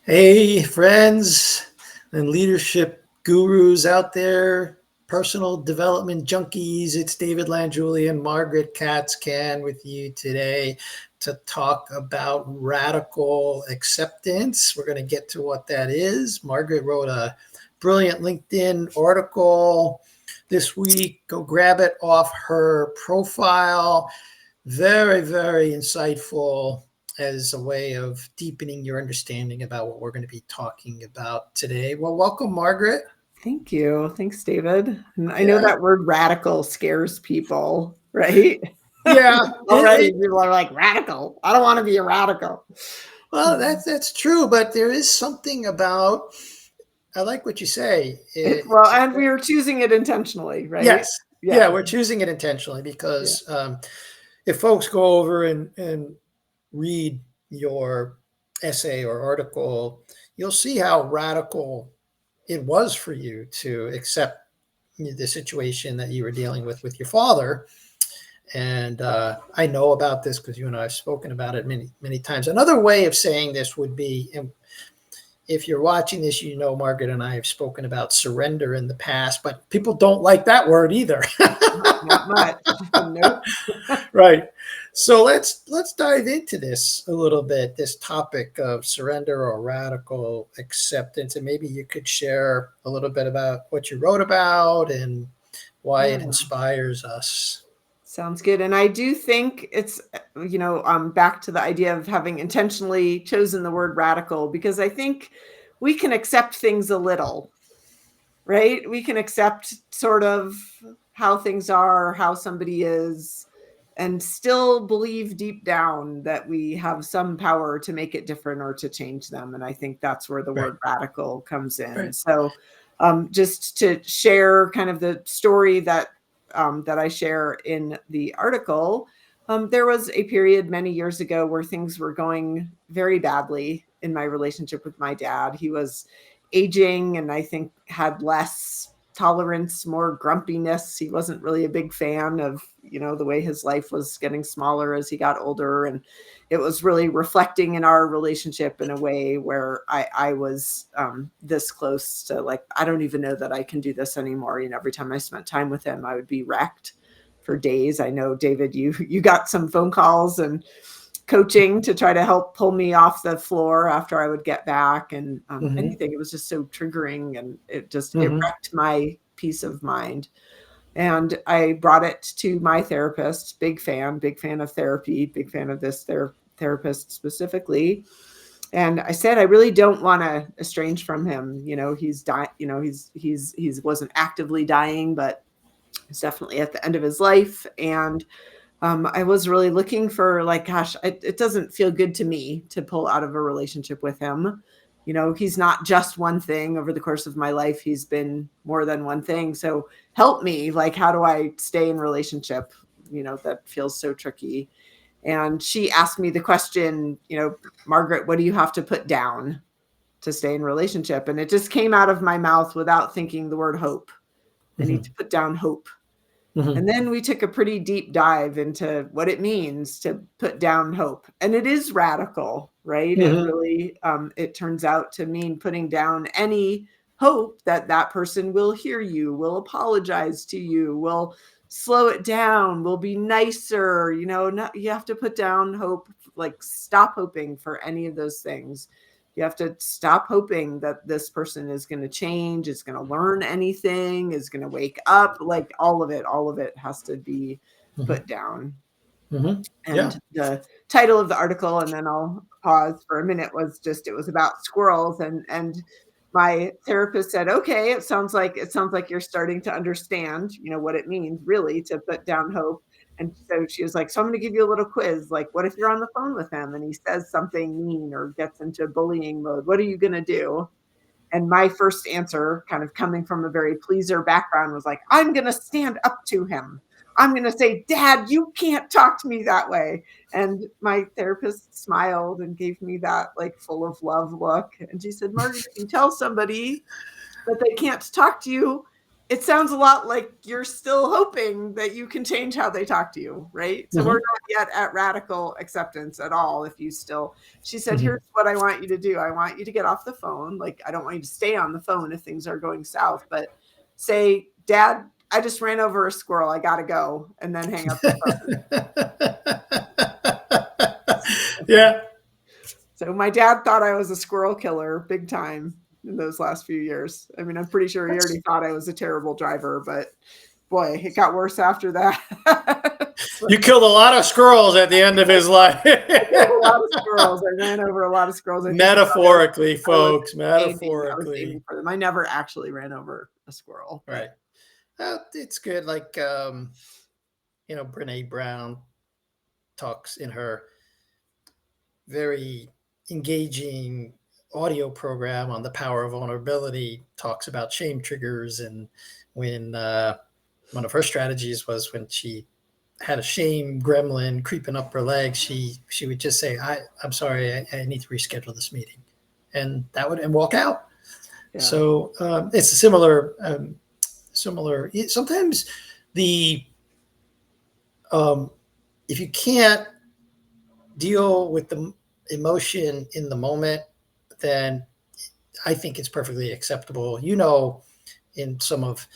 Hey, friends and leadership gurus out there, personal development junkies. It's David Landruli and Margaret Katzcan with you today to talk about radical acceptance. We're going to get to what that is. Margaret wrote a brilliant LinkedIn article this week. Go grab it off her profile. Very, very insightful as a way of deepening your understanding about what we're going to be talking about today. Well, welcome, Margaret. Thank you. Thanks, David. And I know Yeah, that word radical scares people, right? yeah. Already people are like, radical. I don't want to be a radical. Well, that's true, but there is something about. I like what you say. And we are choosing it intentionally, right? Yes, Yeah. yeah, we're choosing it intentionally Yeah. because if folks go over and read your essay or article, you'll see how radical it was for you to accept the situation that you were dealing with your father. And I know about this because you and I have spoken about it many, many times. Another way of saying this would be, if you're watching this, you know Margaret and I have spoken about surrender in the past, but people don't like that word either. Not much. Nope. Right. So let's dive into this a little bit, this topic of surrender or radical acceptance. And maybe you could share a little bit about what you wrote about and why Yeah. it inspires us. Sounds good. And I do think it's, back to the idea of having intentionally chosen the word radical, because I think we can accept things a little, right? We can accept sort of how things are, how somebody is, and still believe deep down that we have some power to make it different or to change them. And I think that's where the Right. word radical comes in. Right. So just to share kind of the story that I share in the article, there was a period many years ago where things were going very badly in my relationship with my dad. He was aging and I think had less tolerance, more grumpiness. He wasn't really a big fan of, the way his life was getting smaller as he got older. And it was really reflecting in our relationship in a way where I was this close to, like, I don't even know that I can do this anymore. Every time I spent time with him, I would be wrecked for days. I know, David, you got some phone calls and coaching to try to help pull me off the floor after I would get back, and Mm-hmm. anything. It was just so triggering, and it Mm-hmm. wrecked my peace of mind. And I brought it to my therapist. Big fan of therapy, big fan of this therapist specifically. And I said, I really don't want to estrange from him. He's dying. He's wasn't actively dying, but he's definitely at the end of his life. And I was really looking for, like, gosh, it doesn't feel good to me to pull out of a relationship with him. He's not just one thing over the course of my life. He's been more than one thing. So help me, like, how do I stay in relationship, that feels so tricky? And she asked me the question, Margaret, what do you have to put down to stay in relationship? And it just came out of my mouth without thinking, the word hope. I need Mm-hmm. to put down hope. Mm-hmm. And then we took a pretty deep dive into what it means to put down hope. And it is radical, right? It Mm-hmm. really, it turns out to mean putting down any hope that that person will hear you, will apologize to you, will slow it down, will be nicer. You have to put down hope, like stop hoping for any of those things. You have to stop hoping that this person is going to change, is going to learn anything, is going to wake up. Like all of it has to be Mm-hmm. put down. Mm-hmm. Yeah. And the title of the article, and then I'll pause for a minute, was just, it was about squirrels. And my therapist said, okay, it sounds like you're starting to understand, what it means really to put down hope. And so she was like, so I'm going to give you a little quiz. Like, what if you're on the phone with him and he says something mean or gets into bullying mode? What are you going to do? And my first answer, kind of coming from a very pleaser background, was like, I'm going to stand up to him. I'm going to say, Dad, you can't talk to me that way. And my therapist smiled and gave me that, like, full of love look. And she said, Margaret, if you tell somebody that they can't talk to you, it sounds a lot like you're still hoping that you can change how they talk to you, right? So we're not yet at radical acceptance at all. If you still, she said, here's what I want you to do. I want you to get off the phone. Like, I don't want you to stay on the phone if things are going south, but say, Dad, I just ran over a squirrel. I got to go. And then hang up the phone. Yeah. So my dad thought I was a squirrel killer big time in those last few years. I mean, I'm pretty sure he already thought I was a terrible driver, but boy, it got worse after that. You killed a lot of squirrels at the end of his life. I killed a lot of squirrels. I ran over a lot of squirrels. Metaphorically, folks. Metaphorically. I was Metaphorically. aiming for them. I never actually ran over a squirrel. Right. It's good. Like, Brene Brown talks in her very engaging audio program on the power of vulnerability, talks about shame triggers. And when one of her strategies was when she had a shame gremlin creeping up her leg, she would just say, I'm sorry, I need to reschedule this meeting. And that would, and walk out. Yeah. So it's a similar, sometimes if you can't deal with the emotion in the moment, then I think it's perfectly acceptable. In some of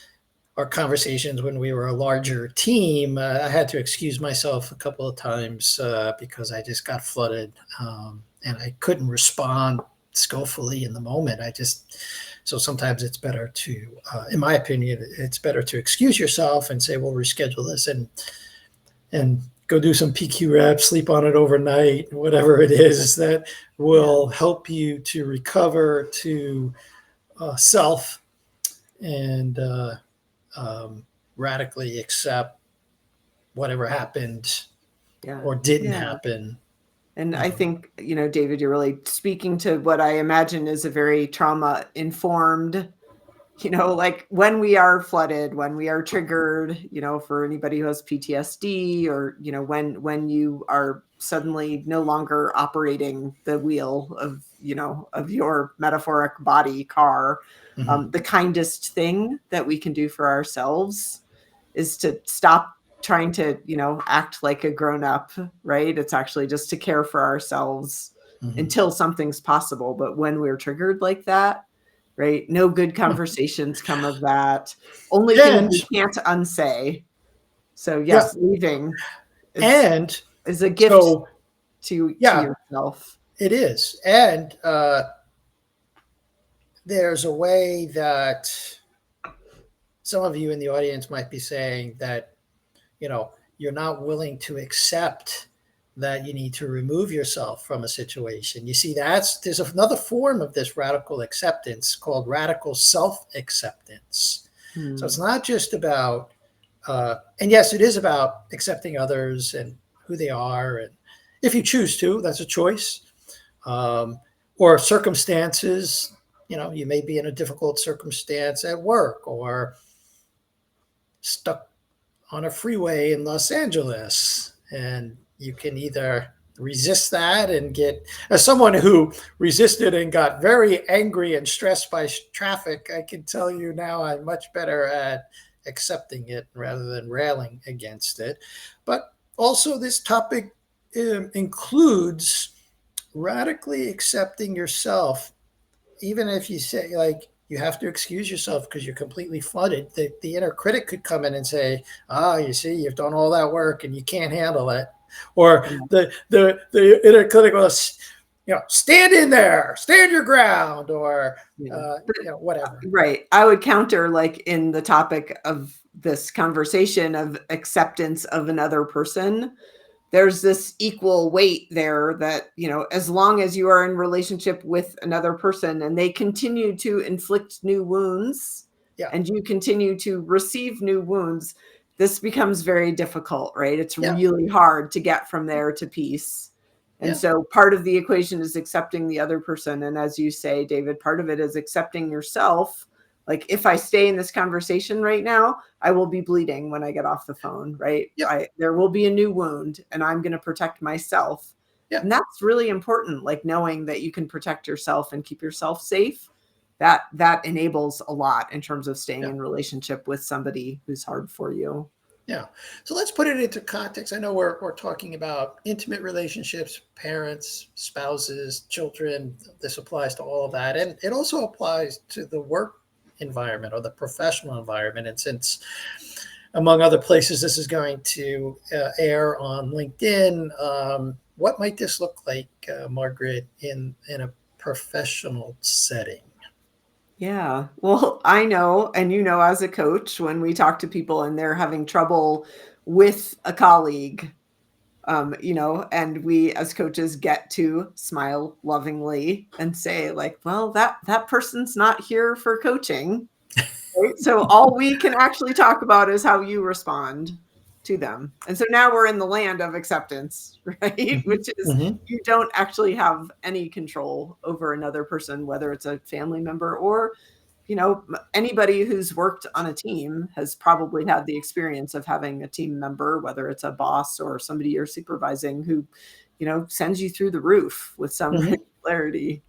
our conversations when we were a larger team, I had to excuse myself a couple of times because I just got flooded and I couldn't respond skillfully in the moment. So sometimes it's better to, in my opinion, it's better to excuse yourself and say, we'll reschedule this and go do some PQ reps, sleep on it overnight, whatever it is that will help you to recover to self and radically accept whatever happened or didn't happen. And I think, David, you're really speaking to what I imagine is a very trauma-informed, like when we are flooded, when we are triggered, for anybody who has PTSD or, when you are suddenly no longer operating the wheel of, of your metaphoric body car, the kindest thing that we can do for ourselves is to stop trying to, act like a grown-up, right? It's actually just to care for ourselves until something's possible. But when we're triggered like that, right, no good conversations come of that. Only things we can't unsay. So yes, leaving is a gift to yourself. It is. And there's a way that some of you in the audience might be saying that, you're not willing to accept that you need to remove yourself from a situation. You see, there's another form of this radical acceptance called radical self-acceptance. So it's not just about, and yes, it is about accepting others and who they are. And if you choose to, that's a choice. Or circumstances, you may be in a difficult circumstance at work or stuck on a freeway in Los Angeles, and you can either resist that and get, as someone who resisted and got very angry and stressed by traffic, I can tell you now I'm much better at accepting it rather than railing against it. But also this topic includes radically accepting yourself, even if you say, like, you have to excuse yourself because you're completely flooded. The inner critic could come in and say, you see, you've done all that work and you can't handle it. Or the inner critic will, stand in there, stand your ground, or whatever. Right. I would counter, like in the topic of this conversation of acceptance of another person, there's this equal weight there that, as long as you are in relationship with another person and they continue to inflict new wounds and you continue to receive new wounds, this becomes very difficult, right? It's really hard to get from there to peace. And so part of the equation is accepting the other person. And as you say, David, part of it is accepting yourself. Like, if I stay in this conversation right now, I will be bleeding when I get off the phone, right? There will be a new wound and I'm going to protect myself. And that's really important, like knowing that you can protect yourself and keep yourself safe that enables a lot in terms of staying Yeah. in relationship with somebody who's hard for you. Yeah. So let's put it into context. I know we're talking about intimate relationships, parents, spouses, children. This applies to all of that. And it also applies to the work environment or the professional environment. And since, among other places, this is going to air on LinkedIn, what might this look like, Margaret, in a professional setting? Yeah. Well, I know, and as a coach, when we talk to people and they're having trouble with a colleague, and we as coaches get to smile lovingly and say, like, well, that person's not here for coaching. Right? So all we can actually talk about is how you respond to them. And so now we're in the land of acceptance, right? Mm-hmm. Which is, Mm-hmm. you don't actually have any control over another person, whether it's a family member or, anybody who's worked on a team has probably had the experience of having a team member, whether it's a boss or somebody you're supervising, who, sends you through the roof with some Mm-hmm. regularity.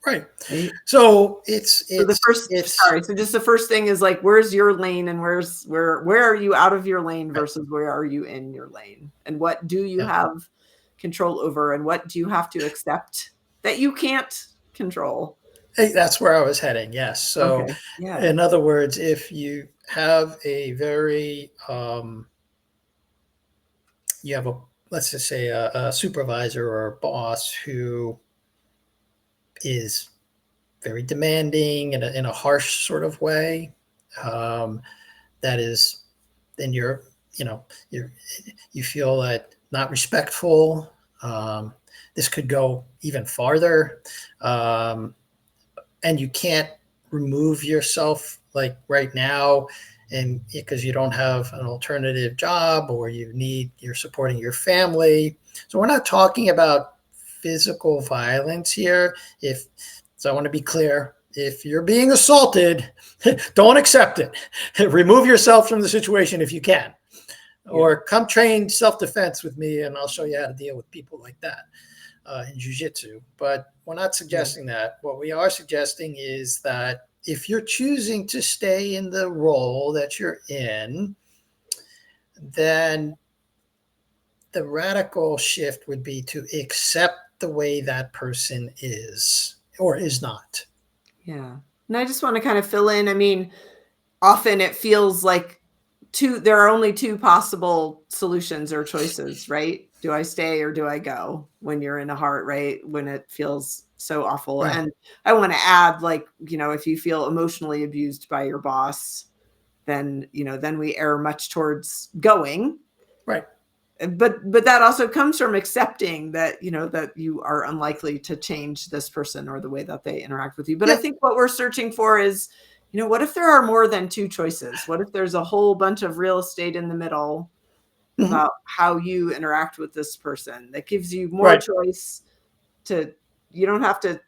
Right. Right. So So just the first thing is like, where's your lane, and where are you out of your lane right. versus where are you in your lane? And what do you Yeah. have control over, and what do you have to accept that you can't control? Hey, that's where I was heading. Yes. So, Okay. Yeah. in other words, if you have a very, you have a, let's just say a supervisor or a boss who is very demanding in a harsh sort of way, um, that is, then you feel that not respectful. This could go even farther. And you can't remove yourself like right now, and because you don't have an alternative job or you're supporting your family. So we're not talking about physical violence here. If so, I want to be clear, if you're being assaulted, don't accept it. Remove yourself from the situation if you can, or come train self-defense with me and I'll show you how to deal with people like that in jiu-jitsu. But we're not suggesting that. What we are suggesting is that if you're choosing to stay in the role that you're in, then the radical shift would be to accept the way that person is or is not. Yeah. And I just want to kind of fill in. I mean, often it feels like there are only two possible solutions or choices, right? Do I stay or do I go when you're in a heart, right? When it feels so awful. Right. And I want to add, like, if you feel emotionally abused by your boss, then we err much towards going. Right. But that also comes from accepting that, that you are unlikely to change this person or the way that they interact with you. But I think what we're searching for is, what if there are more than two choices? What if there's a whole bunch of real estate in the middle about how you interact with this person that gives you more choice you don't have to,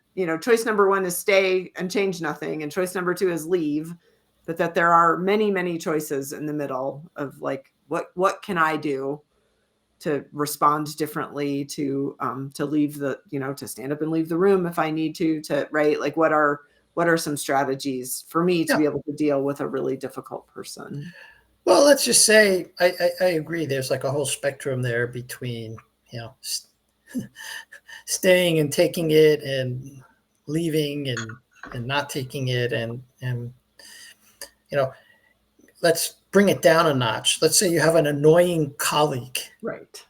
choice number one is stay and change nothing. And choice number two is leave, but that there are many, many choices in the middle of like, what can I do to respond differently, to leave to stand up and leave the room if I need to, right? Like, what are some strategies for me to be able to deal with a really difficult person? Well, let's just say I agree. There's like a whole spectrum there between, staying and taking it, and leaving and not taking it. And let's bring it down a notch. Let's say you have an annoying colleague. Right.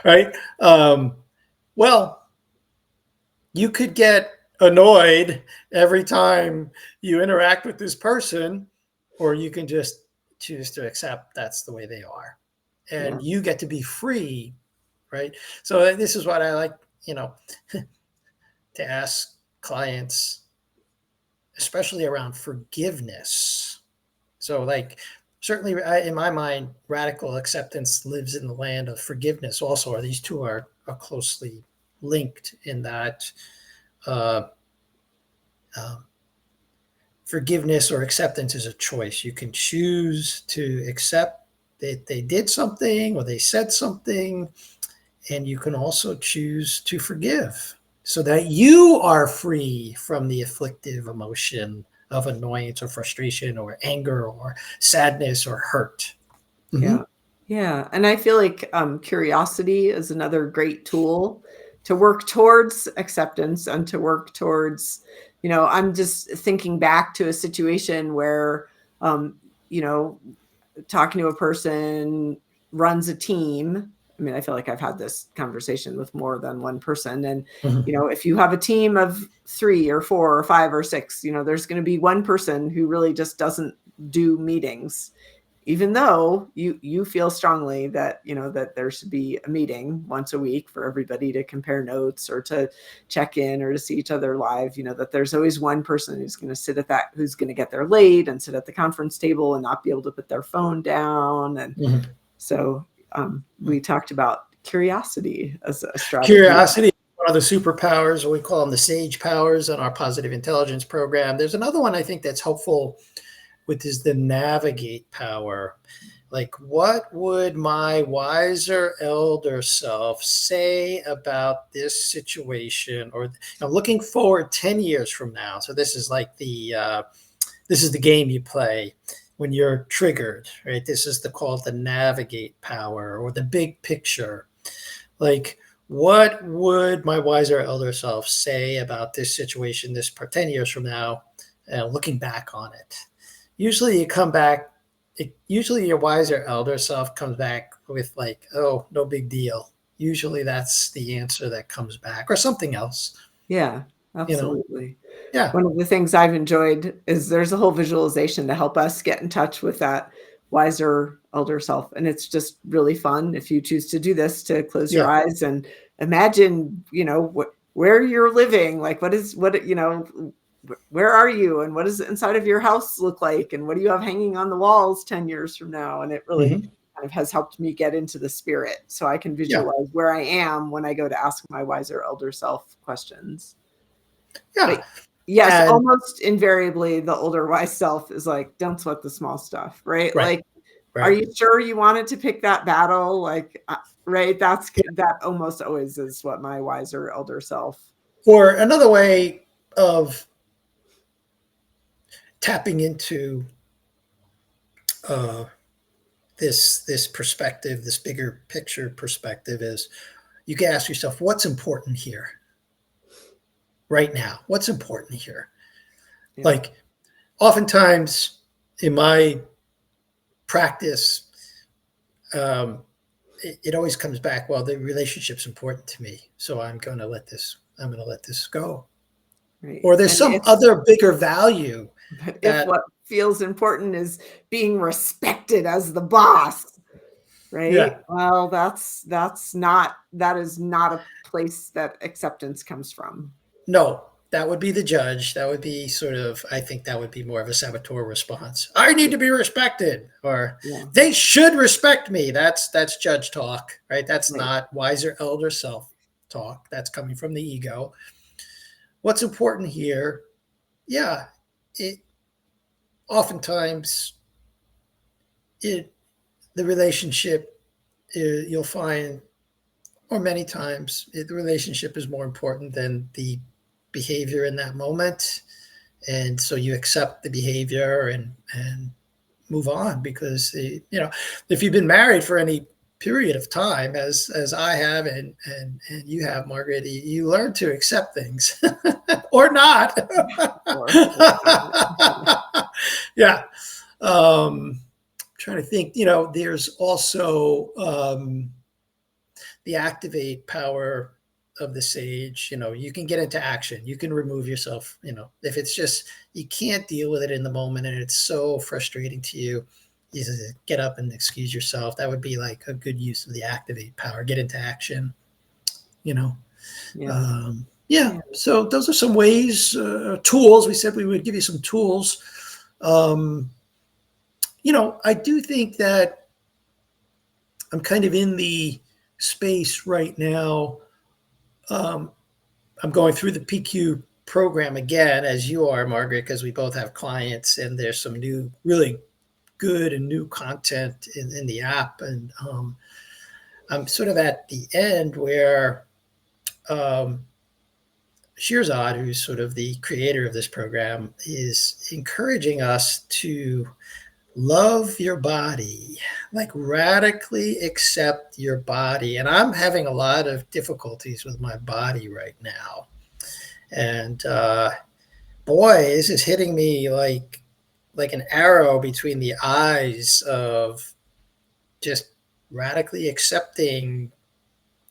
Right. Well, you could get annoyed every time you interact with this person, or you can just choose to accept that's the way they are. And you get to be free, right? So this is what I like, to ask clients, especially around forgiveness. So like, certainly in my mind, radical acceptance lives in the land of forgiveness also, or these two are closely linked in that forgiveness or acceptance is a choice. You can choose to accept that they did something or they said something, and you can also choose to forgive. so that you are free from the afflictive emotion of annoyance or frustration or anger or sadness or hurt. Yeah. Yeah. And I feel like curiosity is another great tool to work towards acceptance and to work towards, I'm just thinking back to a situation where, um, you know, talking to a person runs a team. I mean, I feel like I've had this conversation with more than one person. And, if you have a team of 3 or 4 or 5 or 6, there's going to be one person who really just doesn't do meetings, even though you feel strongly that that there should be a meeting once a week for everybody to compare notes or to check in or to see each other live, that there's always one person who's going to who's going to get there late and sit at the conference table and not be able to put their phone down. And so we talked about curiosity as a strategy. Curiosity, one of the superpowers, or we call them the sage powers on our positive intelligence program. There's another one I think that's helpful, which is the navigate power. Like, what would my wiser elder self say about this situation? Or looking forward 10 years from now. So this is like this is the game you play when you're triggered, right? This is called the navigate power or the big picture. Like, what would my wiser elder self say about this situation, 10 years from now, looking back on it? Usually usually your wiser elder self comes back with like, oh, no big deal. Usually that's the answer that comes back, or something else. Yeah, absolutely. Yeah. One of the things I've enjoyed is there's a whole visualization to help us get in touch with that wiser elder self. And it's just really fun if you choose to do this, to close your eyes and imagine, where you're living, like where are you and what does the inside of your house look like and what do you have hanging on the walls 10 years from now? And it really kind of has helped me get into the spirit so I can visualize where I am when I go to ask my wiser elder self questions. Yeah. But yes, almost invariably the older wise self is like, don't sweat the small stuff, right? Like, are you sure you wanted to pick that battle? Like, right? That almost always is what my wiser elder self. Or another way of tapping into this perspective, this bigger picture perspective, is you can ask yourself, what's important here right now? What's important here? Yeah. Like, oftentimes in my practice, it always comes back, well, the relationship's important to me, so I'm going to let this go. Right. Or there's some other bigger value. But if what feels important is being respected as the boss, right? Yeah. Well, that is not a place that acceptance comes from. No, that would be the judge. That would be I think that would be more of a saboteur response. I need to be respected, or they should respect me. That's judge talk, right? That's not wiser elder self talk. That's coming from the ego. What's important here? Yeah, oftentimes the relationship, you'll find, or many times, the relationship is more important than the behavior in that moment. And so you accept the behavior and move on, because if you've been married for any period of time, as I have and you have, Margaret, you learn to accept things or not. Yeah. Trying to think, there's also the activate power of the sage. You can get into action. You can remove yourself. If it's just you can't deal with it in the moment and it's so frustrating to you, you just get up and excuse yourself. That would be like a good use of the activate power. Get into action. So those are some ways, tools. We said we would give you some tools. I do think that I'm kind of in the space right now. I'm going through the PQ program again, as you are, Margaret, because we both have clients, and there's some new, really good and new content in the app. And I'm sort of at the end where Shirzad, who's sort of the creator of this program, is encouraging us to love your body, like radically accept your body. And I'm having a lot of difficulties with my body right now. And boy, this is hitting me like an arrow between the eyes of just radically accepting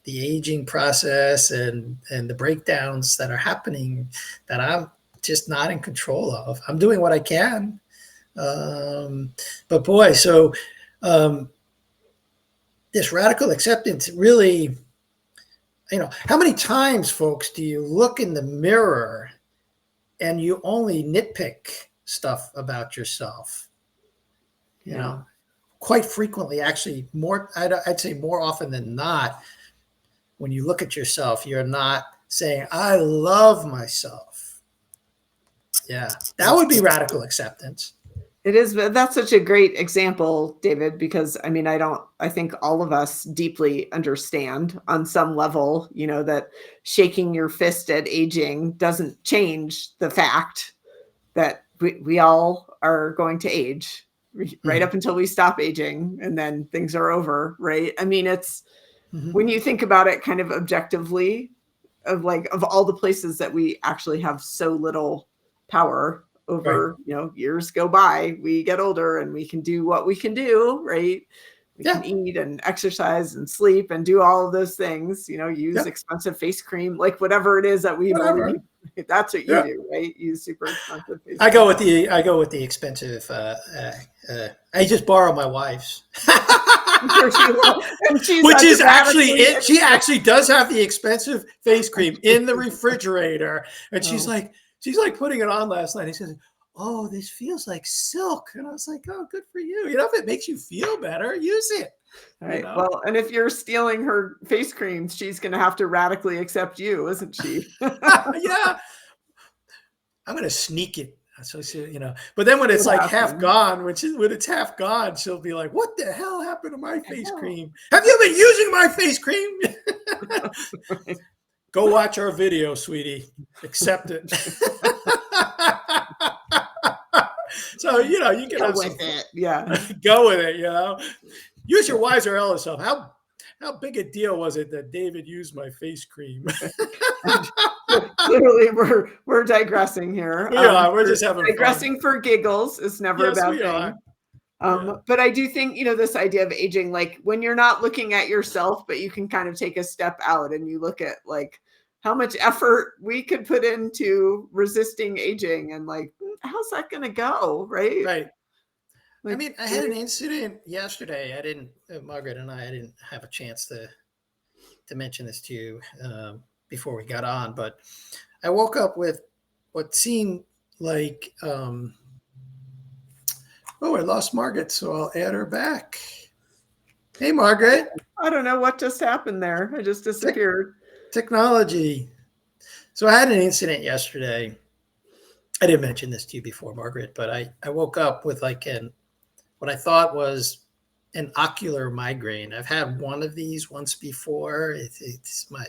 the aging process and the breakdowns that are happening that I'm just not in control of. I'm doing what I can. But boy, so this radical acceptance really, how many times, folks, do you look in the mirror and you only nitpick stuff about yourself? Quite frequently, actually, I'd say more often than not, when you look at yourself, you're not saying, I love myself. Yeah, that would be radical acceptance. It is, but that's such a great example, David, because I think all of us deeply understand on some level, that shaking your fist at aging doesn't change the fact that we all are going to age right up until we stop aging, and then things are over, right? I mean, it's when you think about it kind of objectively, of all the places that we actually have so little power over, right. Years go by, we get older, and we can do what we can do, right? We can eat and exercise and sleep and do all of those things, use expensive face cream, like whatever it is that we believe. That's what you do, right? Use super expensive face cream. I go with the expensive. I just borrow my wife's. Which is actually it. She actually does have the expensive face cream in the refrigerator, and she's like putting it on last night. He says, "Oh, this feels like silk," and I was like, "Oh, good for you. If it makes you feel better, use it." Right. Well, and if you're stealing her face creams, she's going to have to radically accept you, isn't she? Yeah. I'm going to sneak it. So, but then when it's like half gone, when it's half gone, she'll be like, "What the hell happened to my face cream? Have you been using my face cream?" Go watch our video, sweetie. Accept it. So, you can go with it. Yeah. Go with it, Use your wiser Ella self. How big a deal was it that David used my face cream? Literally, we're digressing here. We're just having digressing fun. For giggles is never a bad thing. But I do think, this idea of aging, like when you're not looking at yourself, but you can kind of take a step out and you look at like how much effort we could put into resisting aging, and like, how's that going to go? Right. Right. Like, I had an incident yesterday. Margaret and I didn't have a chance to mention this to you before we got on, but I woke up with what seemed like, I lost Margaret, so I'll add her back. Hey, Margaret. I don't know what just happened there. I just disappeared. Technology. So I had an incident yesterday. I didn't mention this to you before, Margaret, but I woke up with what I thought was an ocular migraine. I've had one of these once before. It's my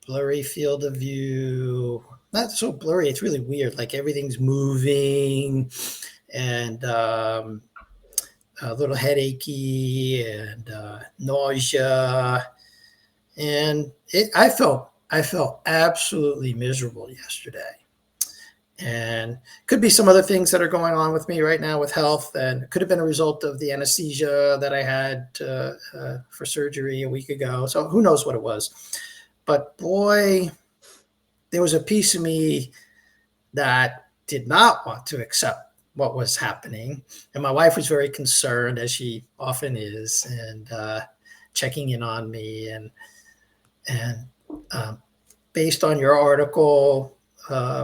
blurry field of view. Not so blurry. It's really weird. Like everything's moving, and a little headachy and nausea. And I felt absolutely miserable yesterday. And could be some other things that are going on with me right now with health, and it could have been a result of the anesthesia that I had for surgery a week ago. So who knows what it was. But boy, there was a piece of me that did not want to accept what was happening. And my wife was very concerned, as she often is, and checking in on me. And based on your article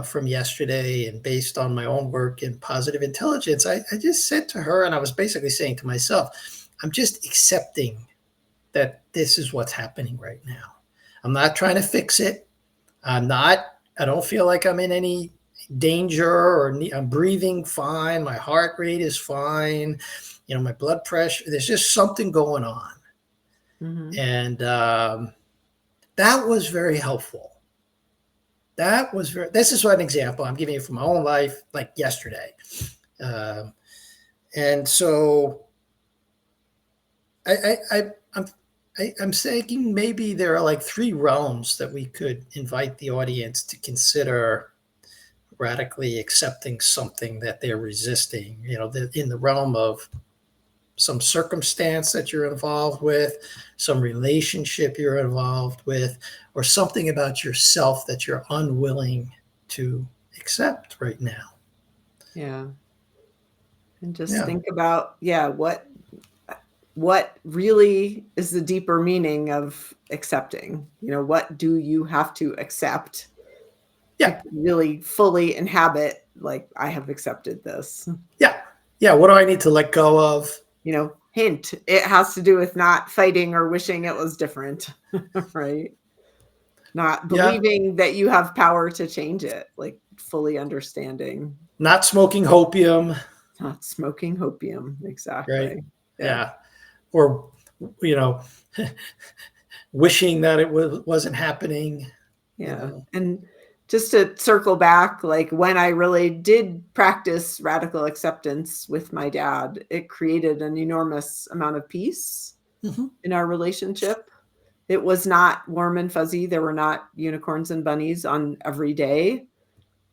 from yesterday, and based on my own work in positive intelligence, I just said to her, and I was basically saying to myself, I'm just accepting that this is what's happening right now. I'm not trying to fix it. I don't feel like I'm in any danger, or I'm breathing fine. My heart rate is fine. My blood pressure, there's just something going on. Mm-hmm. And that was very helpful. that was very, this is an example I'm giving you from my own life, like yesterday. And so I'm thinking maybe there are like three realms that we could invite the audience to consider radically accepting something that they're resisting, in the realm of some circumstance that you're involved with, some relationship you're involved with, or something about yourself that you're unwilling to accept right now. Yeah. And just think about, what really is the deeper meaning of accepting? What do you have to accept to really fully inhabit, like, I have accepted this? Yeah. What do I need to let go of? Hint, it has to do with not fighting or wishing it was different, right? Not believing that you have power to change it, like fully understanding. Not smoking hopium. Not smoking hopium, exactly. Right. Yeah. Or, wishing that it wasn't happening. Yeah. And just to circle back, like when I really did practice radical acceptance with my dad, it created an enormous amount of peace in our relationship. It was not warm and fuzzy. There were not unicorns and bunnies on every day,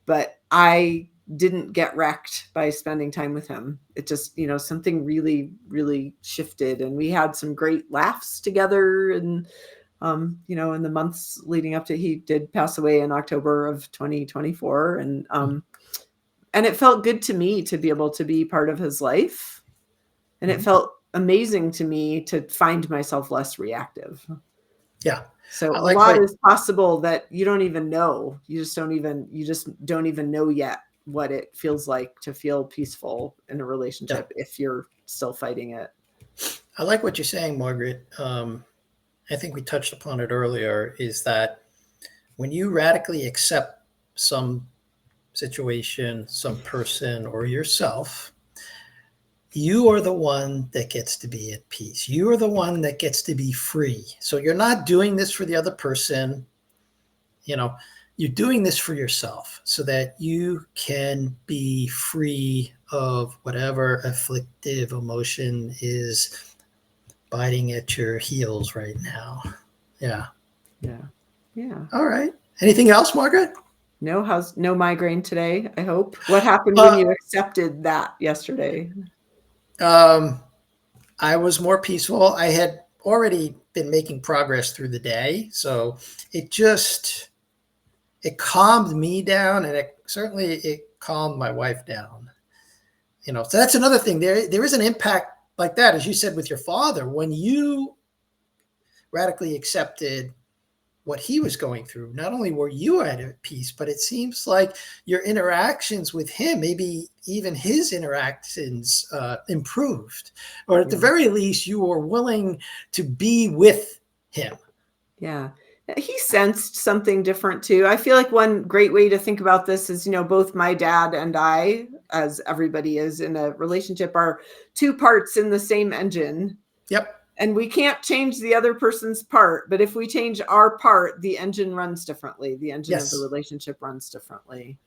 but I didn't get wrecked by spending time with him. It just, something really, really shifted, and we had some great laughs together. And, in the months leading up to, he did pass away in October of 2024. And it felt good to me to be able to be part of his life. And it felt amazing to me to find myself less reactive. Yeah. So a lot is possible that you don't even know. You just don't even know yet what it feels like to feel peaceful in a relationship if you're still fighting it. I like what you're saying, Margaret. I think we touched upon it earlier, is that when you radically accept some situation, some person, or yourself, you are the one that gets to be at peace. You are the one that gets to be free. So you're not doing this for the other person. You're doing this for yourself so that you can be free of whatever afflictive emotion is biting at your heels right now. Yeah. All right. Anything else, Margaret? No migraine today, I hope. What happened when you accepted that yesterday? I was more peaceful. I had already been making progress through the day, so it calmed me down, and it calmed my wife down. So that's another thing. There is an impact like that, as you said with your father, when you radically accepted what he was going through. Not only were you at peace, but it seems like your interactions with him, maybe even his interactions, improved, or at the very least, you were willing to be with him. Yeah. He sensed something different too. I feel like one great way to think about this is, both my dad and I, as everybody is in a relationship, are two parts in the same engine. Yep. And we can't change the other person's part, but if we change our part, the engine runs differently. The engine of the relationship runs differently.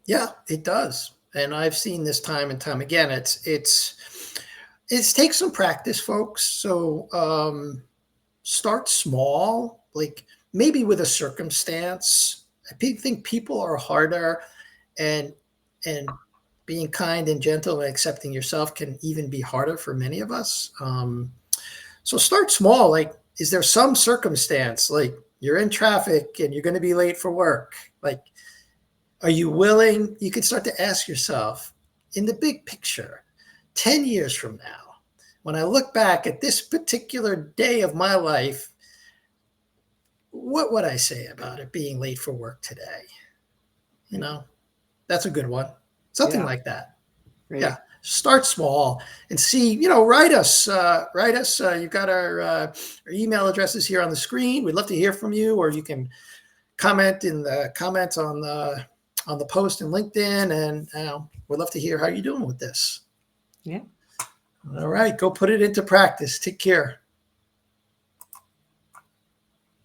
Yeah, it does. And I've seen this time and time again. It takes some practice, folks. So start small, like maybe with a circumstance. I think people are harder, and being kind and gentle and accepting yourself can even be harder for many of us. So start small. Like, is there some circumstance, like you're in traffic and you're going to be late for work? Like, are you willing? You can start to ask yourself, in the big picture, 10 years from now, when I look back at this particular day of my life, what would I say about it being late for work today? That's a good one. Something like that. Right. Yeah. Start small and see, write us. You've got our email addresses here on the screen. We'd love to hear from you, or you can comment in the comments on the post in LinkedIn, and we'd love to hear how you're doing with this. Yeah. All right. Go put it into practice. Take care.